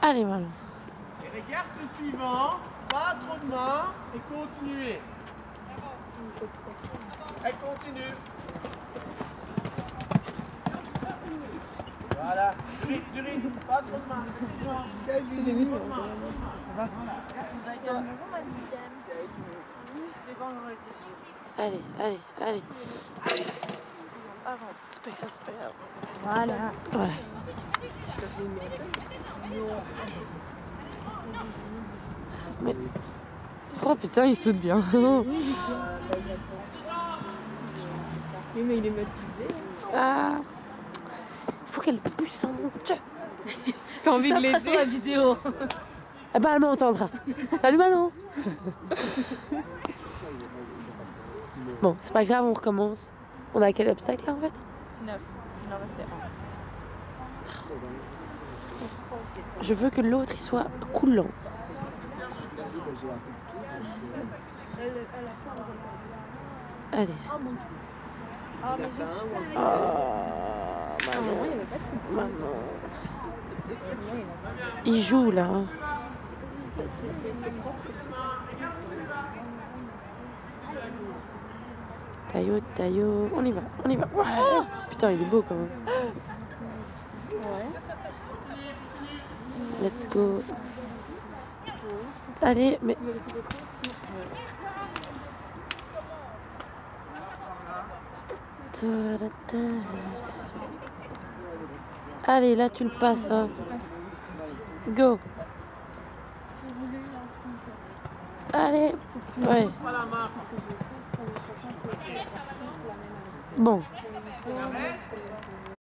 Allez, Manon. Et regarde le suivant, pas trop de main et continuez. Elle continue. Voilà, du rythme, pas trop de main. Allez, allez, allez. Avance. C'est pas grave, c'est pas grave. Voilà. Ouais. Mais... Oh putain, il saute bien. Oui, mais il est motivé. Ah. Faut qu'elle pousse en Dieu. T'as envie de l'aider sur la vidéo. Eh ben, elle m'entendra. Salut Manon. Bon, c'est pas grave, on recommence. On a quel obstacle là en fait? 9. Il en restait un. Je veux que l'autre il soit coulant. Allez. Ah, mais je Oh, Manon. il n'y avait pas de coupe. Manon. Il joue là. Hein. C'est propre. Taillot, taillot. On y va, on y va. Oh putain, il est beau quand même. Ouais. Let's go. Allez, mais... Allez, là tu le passes. Hein. Go. Allez. Ouais. Bon.